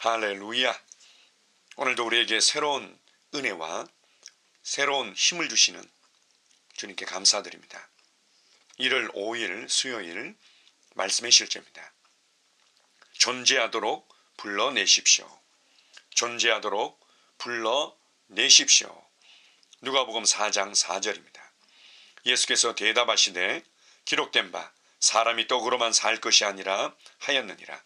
할렐루야. 오늘도 우리에게 새로운 은혜와 새로운 힘을 주시는 주님께 감사드립니다. 1월 5일 수요일 말씀의 실제입니다. 존재하도록 불러내십시오. 존재하도록 불러내십시오. 누가복음 4장 4절입니다. 예수께서 대답하시되 기록된 바 사람이 떡으로만 살 것이 아니라 하였느니라.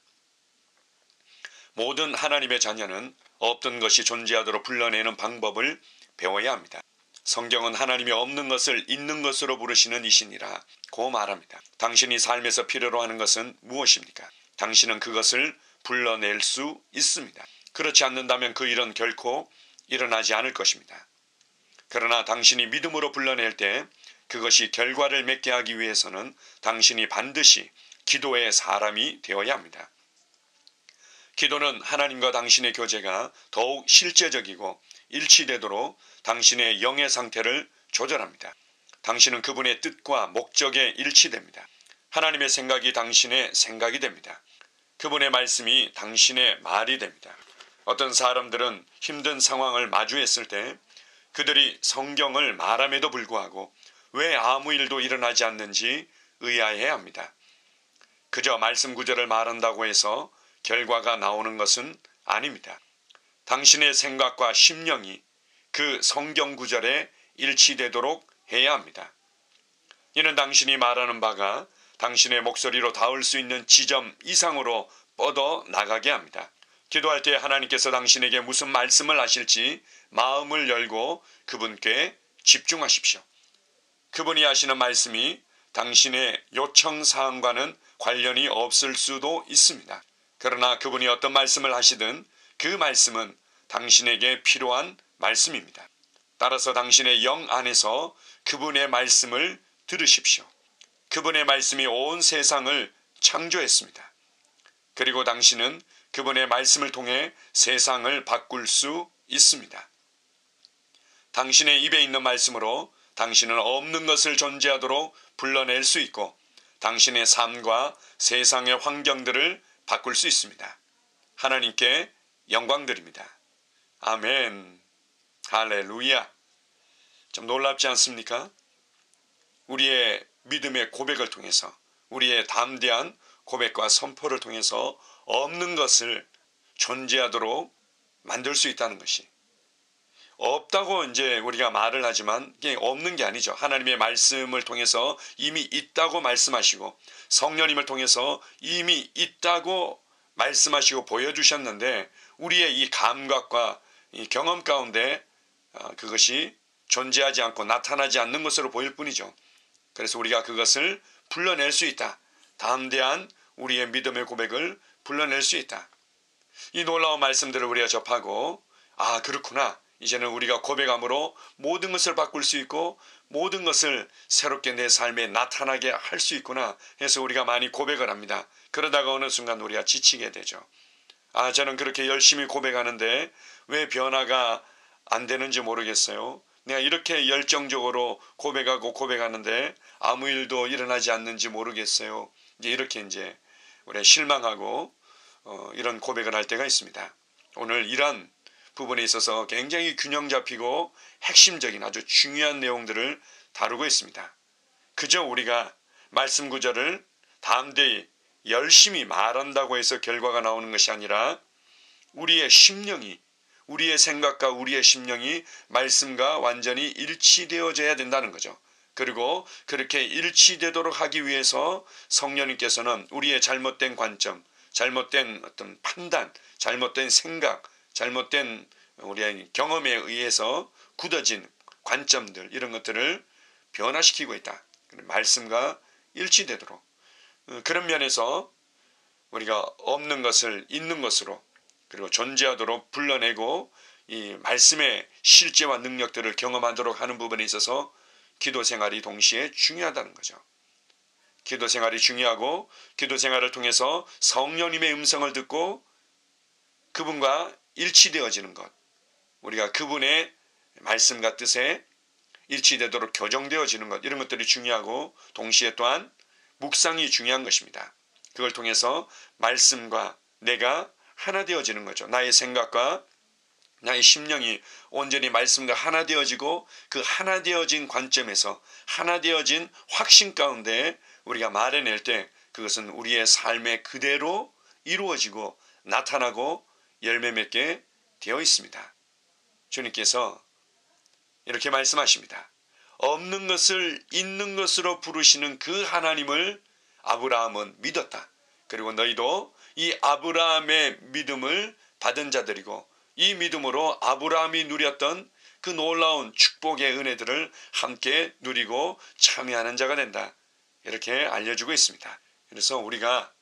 모든 하나님의 자녀는 없던 것이 존재하도록 불러내는 방법을 배워야 합니다. 성경은 하나님이 없는 것을 있는 것으로 부르시는 이시니라 고 말합니다. 당신이 삶에서 필요로 하는 것은 무엇입니까? 당신은 그것을 불러낼 수 있습니다. 그렇지 않는다면 그 일은 결코 일어나지 않을 것입니다. 그러나 당신이 믿음으로 불러낼 때 그것이 결과를 맺게 하기 위해서는 당신이 반드시 기도의 사람이 되어야 합니다. 기도는 하나님과 당신의 교제가 더욱 실제적이고 일치되도록 당신의 영의 상태를 조절합니다. 당신은 그분의 뜻과 목적에 일치됩니다. 하나님의 생각이 당신의 생각이 됩니다. 그분의 말씀이 당신의 말이 됩니다. 어떤 사람들은 힘든 상황을 마주했을 때 그들이 성경을 말함에도 불구하고 왜 아무 일도 일어나지 않는지 의아해야 합니다. 그저 말씀 구절을 말한다고 해서 결과가 나오는 것은 아닙니다. 당신의 생각과 심령이 그 성경 구절에 일치되도록 해야 합니다. 이는 당신이 말하는 바가 당신의 목소리로 닿을 수 있는 지점 이상으로 뻗어 나가게 합니다. 기도할 때 하나님께서 당신에게 무슨 말씀을 하실지 마음을 열고 그분께 집중하십시오. 그분이 하시는 말씀이 당신의 요청사항과는 관련이 없을 수도 있습니다. 그러나 그분이 어떤 말씀을 하시든 그 말씀은 당신에게 필요한 말씀입니다. 따라서 당신의 영 안에서 그분의 말씀을 들으십시오. 그분의 말씀이 온 세상을 창조했습니다. 그리고 당신은 그분의 말씀을 통해 세상을 바꿀 수 있습니다. 당신의 입에 있는 말씀으로 당신은 없는 것을 존재하도록 불러낼 수 있고 당신의 삶과 세상의 환경들을 바꿀 수 있습니다. 하나님께 영광 드립니다. 아멘. 할렐루야. 좀 놀랍지 않습니까? 우리의 믿음의 고백을 통해서 우리의 담대한 고백과 선포를 통해서 없는 것을 존재하도록 만들 수 있다는 것이, 없다고 이제 우리가 말을 하지만 이게 없는 게 아니죠. 하나님의 말씀을 통해서 이미 있다고 말씀하시고 성령님을 통해서 이미 있다고 말씀하시고 보여주셨는데 우리의 이 감각과 이 경험 가운데 그것이 존재하지 않고 나타나지 않는 것으로 보일 뿐이죠. 그래서 우리가 그것을 불러낼 수 있다. 담대한 우리의 믿음의 고백을 불러낼 수 있다. 이 놀라운 말씀들을 우리가 접하고 그렇구나. 이제는 우리가 고백함으로 모든 것을 바꿀 수 있고 모든 것을 새롭게 내 삶에 나타나게 할 수 있구나 해서 우리가 많이 고백을 합니다. 그러다가 어느 순간 우리가 지치게 되죠. 저는 그렇게 열심히 고백하는데 왜 변화가 안 되는지 모르겠어요. 내가 이렇게 열정적으로 고백하는데 아무 일도 일어나지 않는지 모르겠어요. 이렇게 우리가 실망하고 이런 고백을 할 때가 있습니다. 오늘 이런 부분에 있어서 굉장히 균형 잡히고 핵심적인 아주 중요한 내용들을 다루고 있습니다. 그저 우리가 말씀 구절을 담대히 열심히 말한다고 해서 결과가 나오는 것이 아니라 우리의 심령이, 우리의 생각과 우리의 심령이 말씀과 완전히 일치되어져야 된다는 거죠. 그리고 그렇게 일치되도록 하기 위해서 성령님께서는 우리의 잘못된 관점, 잘못된 어떤 판단, 잘못된 생각, 잘못된 우리의 경험에 의해서 굳어진 관점들, 이런 것들을 변화시키고 있다. 말씀과 일치되도록. 그런 면에서 우리가 없는 것을 있는 것으로 그리고 존재하도록 불러내고 이 말씀의 실제와 능력들을 경험하도록 하는 부분에 있어서 기도 생활이 동시에 중요하다는 거죠. 기도 생활이 중요하고 기도 생활을 통해서 성령님의 음성을 듣고 그분과 일치되어지는 것, 우리가 그분의 말씀과 뜻에 일치되도록 교정되어지는 것, 이런 것들이 중요하고 동시에 또한 묵상이 중요한 것입니다. 그걸 통해서 말씀과 내가 하나 되어지는 거죠. 나의 생각과 나의 심령이 온전히 말씀과 하나 되어지고 그 하나 되어진 관점에서 하나 되어진 확신 가운데 우리가 말해낼 때 그것은 우리의 삶에 그대로 이루어지고 나타나고 열매 맺게 되어 있습니다. 주님께서 이렇게 말씀하십니다. 없는 것을 있는 것으로 부르시는 그 하나님을 아브라함은 믿었다. 그리고 너희도 이 아브라함의 믿음을 받은 자들이고 이 믿음으로 아브라함이 누렸던 그 놀라운 축복의 은혜들을 함께 누리고 참여하는 자가 된다. 이렇게 알려주고 있습니다. 그래서 우리가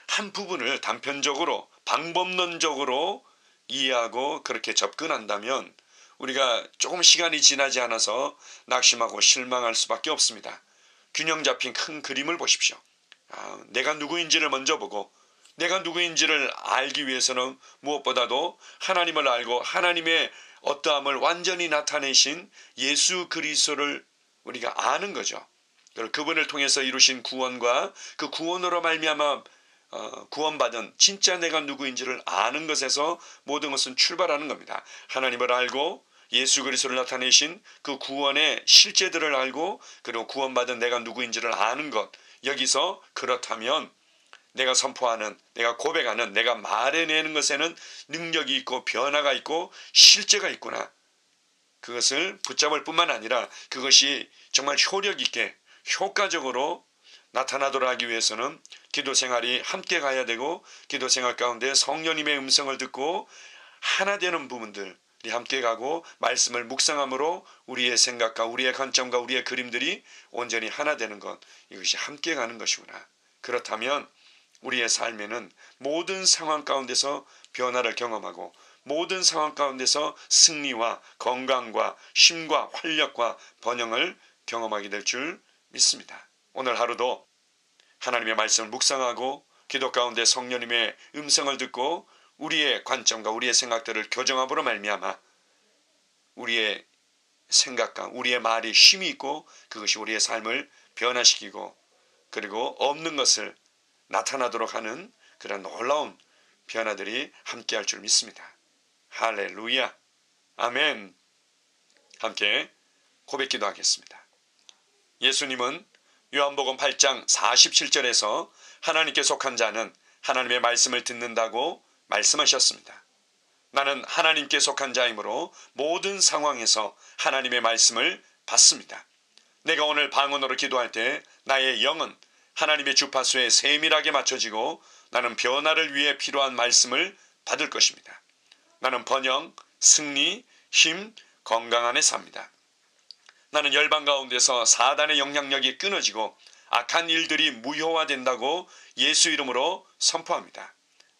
한 부분을 단편적으로 방법론적으로 이해하고 그렇게 접근한다면 우리가 조금 시간이 지나지 않아서 낙심하고 실망할 수밖에 없습니다. 균형 잡힌 큰 그림을 보십시오. 내가 누구인지를 먼저 보고 내가 누구인지를 알기 위해서는 무엇보다도 하나님을 알고 하나님의 어떠함을 완전히 나타내신 예수 그리스도를 우리가 아는 거죠. 그분을 통해서 이루신 구원과 그 구원으로 말미암아 구원받은 진짜 내가 누구인지를 아는 것에서 모든 것은 출발하는 겁니다. 하나님을 알고 예수 그리스도를 나타내신 그 구원의 실제들을 알고 그리고 구원받은 내가 누구인지를 아는 것, 여기서 그렇다면 내가 선포하는, 내가 고백하는, 내가 말해내는 것에는 능력이 있고 변화가 있고 실제가 있구나. 그것을 붙잡을 뿐만 아니라 그것이 정말 효력 있게 효과적으로 나타나도록 하기 위해서는 기도 생활이 함께 가야 되고 기도 생활 가운데 성령님의 음성을 듣고 하나 되는 부분들이 함께 가고 말씀을 묵상함으로 우리의 생각과 우리의 관점과 우리의 그림들이 온전히 하나 되는 것, 이것이 함께 가는 것이구나. 그렇다면 우리의 삶에는 모든 상황 가운데서 변화를 경험하고 모든 상황 가운데서 승리와 건강과 쉼과 활력과 번영을 경험하게 될 줄 믿습니다. 오늘 하루도 하나님의 말씀을 묵상하고 기도 가운데 성령님의 음성을 듣고 우리의 관점과 우리의 생각들을 교정함으로 말미암아 우리의 생각과 우리의 말이 힘이 있고 그것이 우리의 삶을 변화시키고 그리고 없는 것을 나타나도록 하는 그런 놀라운 변화들이 함께할 줄 믿습니다. 할렐루야, 아멘. 함께 고백 기도하겠습니다. 예수님은 요한복음 8장 47절에서 하나님께 속한 자는 하나님의 말씀을 듣는다고 말씀하셨습니다. 나는 하나님께 속한 자이므로 모든 상황에서 하나님의 말씀을 받습니다. 내가 오늘 방언으로 기도할 때 나의 영은 하나님의 주파수에 세밀하게 맞춰지고 나는 변화를 위해 필요한 말씀을 받을 것입니다. 나는 번영, 승리, 힘, 건강 안에 삽니다. 나는 열방 가운데서 사단의 영향력이 끊어지고 악한 일들이 무효화된다고 예수 이름으로 선포합니다.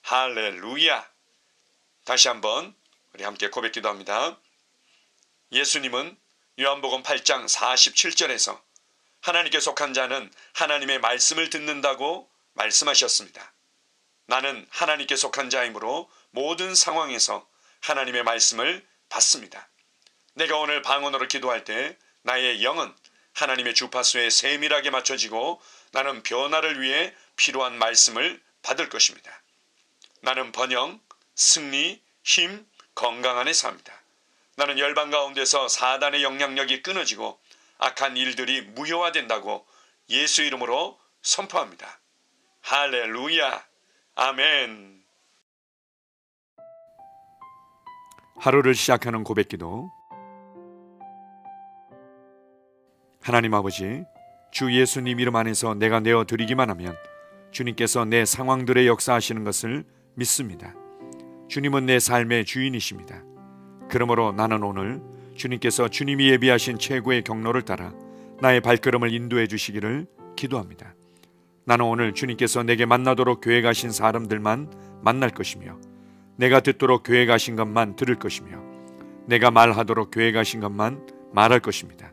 할렐루야. 다시 한번 우리 함께 고백 기도합니다. 예수님은 요한복음 8장 47절에서 하나님께 속한 자는 하나님의 말씀을 듣는다고 말씀하셨습니다. 나는 하나님께 속한 자이므로 모든 상황에서 하나님의 말씀을 받습니다. 내가 오늘 방언으로 기도할 때 나의 영은 하나님의 주파수에 세밀하게 맞춰지고 나는 변화를 위해 필요한 말씀을 받을 것입니다. 나는 번영, 승리, 힘, 건강 안에 삽니다. 나는 열방 가운데서 사단의 영향력이 끊어지고 악한 일들이 무효화된다고 예수 이름으로 선포합니다. 할렐루야, 아멘. 하루를 시작하는 고백기도. 하나님 아버지, 주 예수님 이름 안에서 내가 내어드리기만 하면 주님께서 내 상황들의 역사하시는 것을 믿습니다. 주님은 내 삶의 주인이십니다. 그러므로 나는 오늘 주님께서 주님이 예비하신 최고의 경로를 따라 나의 발걸음을 인도해 주시기를 기도합니다. 나는 오늘 주님께서 내게 만나도록 계획하신 사람들만 만날 것이며 내가 듣도록 계획하신 것만 들을 것이며 내가 말하도록 계획하신 것만 말할 것입니다.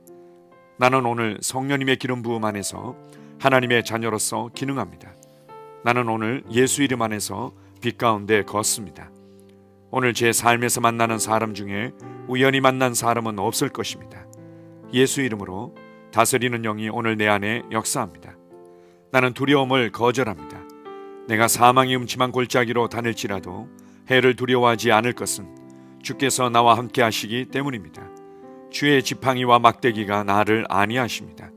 나는 오늘 성령님의 기름 부음 안에서 하나님의 자녀로서 기능합니다. 나는 오늘 예수 이름 안에서 빛 가운데 걷습니다. 오늘 제 삶에서 만나는 사람 중에 우연히 만난 사람은 없을 것입니다. 예수 이름으로 다스리는 영이 오늘 내 안에 역사합니다. 나는 두려움을 거절합니다. 내가 사망의 음침한 골짜기로 다닐지라도 해를 두려워하지 않을 것은 주께서 나와 함께 하시기 때문입니다. 주의 지팡이와 막대기가 나를 안위하십니다.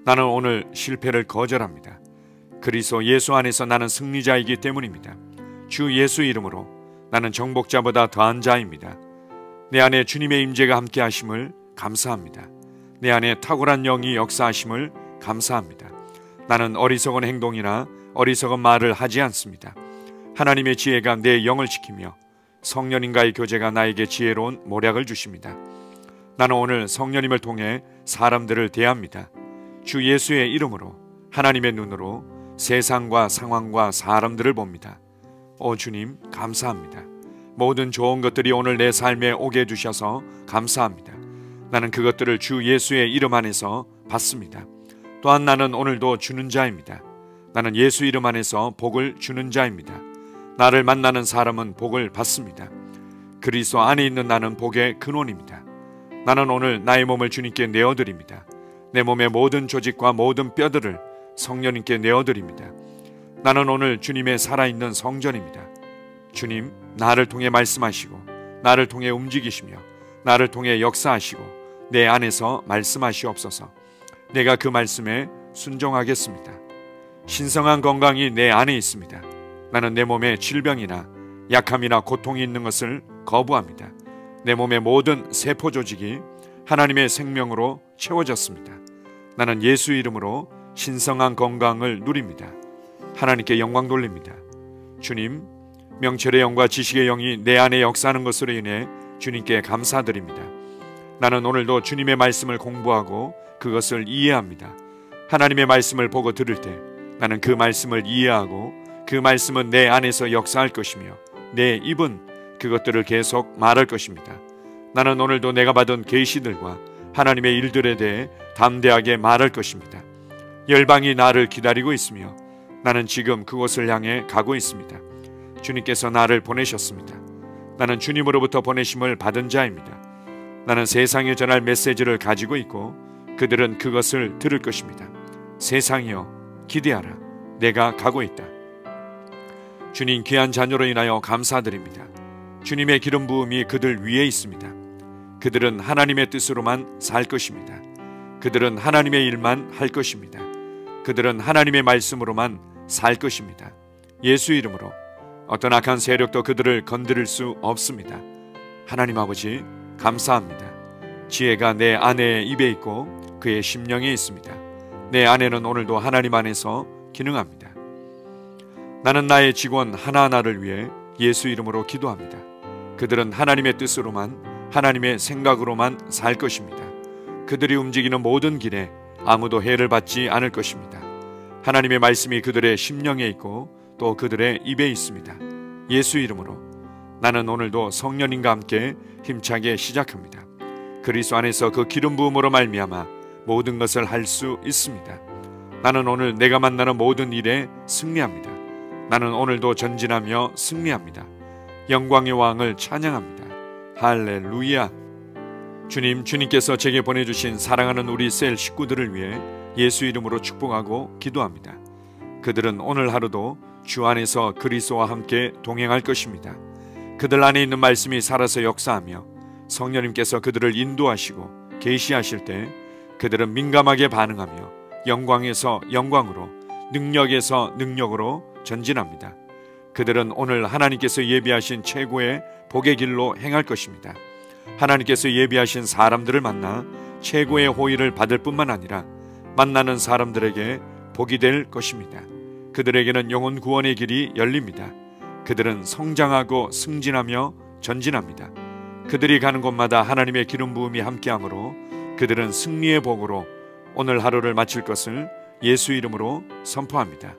나는 오늘 실패를 거절합니다. 그리스도 예수 안에서 나는 승리자이기 때문입니다. 주 예수 이름으로 나는 정복자보다 더한 자입니다. 내 안에 주님의 임재가 함께 하심을 감사합니다. 내 안에 탁월한 영이 역사하심을 감사합니다. 나는 어리석은 행동이나 어리석은 말을 하지 않습니다. 하나님의 지혜가 내 영을 지키며 성령님과의 교제가 나에게 지혜로운 모략을 주십니다. 나는 오늘 성령님을 통해 사람들을 대합니다. 주 예수의 이름으로 하나님의 눈으로 세상과 상황과 사람들을 봅니다. 오 주님 감사합니다. 모든 좋은 것들이 오늘 내 삶에 오게 해주셔서 감사합니다. 나는 그것들을 주 예수의 이름 안에서 받습니다. 또한 나는 오늘도 주는 자입니다. 나는 예수 이름 안에서 복을 주는 자입니다. 나를 만나는 사람은 복을 받습니다. 그리스도 안에 있는 나는 복의 근원입니다. 나는 오늘 나의 몸을 주님께 내어드립니다. 내 몸의 모든 조직과 모든 뼈들을 성령님께 내어드립니다. 나는 오늘 주님의 살아있는 성전입니다. 주님, 나를 통해 말씀하시고 나를 통해 움직이시며 나를 통해 역사하시고 내 안에서 말씀하시옵소서. 내가 그 말씀에 순종하겠습니다. 신성한 건강이 내 안에 있습니다. 나는 내 몸에 질병이나 약함이나 고통이 있는 것을 거부합니다. 내 몸의 모든 세포 조직이 하나님의 생명으로 채워졌습니다. 나는 예수 이름으로 신성한 건강을 누립니다. 하나님께 영광 돌립니다. 주님, 명철의 영과 지식의 영이 내 안에 역사하는 것으로 인해 주님께 감사드립니다. 나는 오늘도 주님의 말씀을 공부하고 그것을 이해합니다. 하나님의 말씀을 보고 들을 때 나는 그 말씀을 이해하고 그 말씀은 내 안에서 역사할 것이며 내 입은 그것들을 계속 말할 것입니다. 나는 오늘도 내가 받은 계시들과 하나님의 일들에 대해 담대하게 말할 것입니다. 열방이 나를 기다리고 있으며 나는 지금 그곳을 향해 가고 있습니다. 주님께서 나를 보내셨습니다. 나는 주님으로부터 보내심을 받은 자입니다. 나는 세상에 전할 메시지를 가지고 있고 그들은 그것을 들을 것입니다. 세상이여 기대하라. 내가 가고 있다. 주님 귀한 자녀로 인하여 감사드립니다. 주님의 기름 부음이 그들 위에 있습니다. 그들은 하나님의 뜻으로만 살 것입니다. 그들은 하나님의 일만 할 것입니다. 그들은 하나님의 말씀으로만 살 것입니다. 예수 이름으로 어떤 악한 세력도 그들을 건드릴 수 없습니다. 하나님 아버지 감사합니다. 지혜가 내 아내의 입에 있고 그의 심령에 있습니다. 내 아내는 오늘도 하나님 안에서 기능합니다. 나는 나의 직원 하나하나를 위해 예수 이름으로 기도합니다. 그들은 하나님의 뜻으로만 하나님의 생각으로만 살 것입니다. 그들이 움직이는 모든 길에 아무도 해를 받지 않을 것입니다. 하나님의 말씀이 그들의 심령에 있고 또 그들의 입에 있습니다. 예수 이름으로 나는 오늘도 성령님과 함께 힘차게 시작합니다. 그리스도 안에서 그 기름 부음으로 말미암아 모든 것을 할 수 있습니다. 나는 오늘 내가 만나는 모든 일에 승리합니다. 나는 오늘도 전진하며 승리합니다. 영광의 왕을 찬양합니다. 할렐루야. 주님, 주님께서 제게 보내주신 사랑하는 우리 셀 식구들을 위해 예수 이름으로 축복하고 기도합니다. 그들은 오늘 하루도 주 안에서 그리스도와 함께 동행할 것입니다. 그들 안에 있는 말씀이 살아서 역사하며 성령님께서 그들을 인도하시고 계시하실 때 그들은 민감하게 반응하며 영광에서 영광으로 능력에서 능력으로 전진합니다. 그들은 오늘 하나님께서 예비하신 최고의 복의 길로 행할 것입니다. 하나님께서 예비하신 사람들을 만나 최고의 호의를 받을 뿐만 아니라 만나는 사람들에게 복이 될 것입니다. 그들에게는 영혼 구원의 길이 열립니다. 그들은 성장하고 승진하며 전진합니다. 그들이 가는 곳마다 하나님의 기름 부음이 함께하므로 그들은 승리의 복으로 오늘 하루를 마칠 것을 예수 이름으로 선포합니다.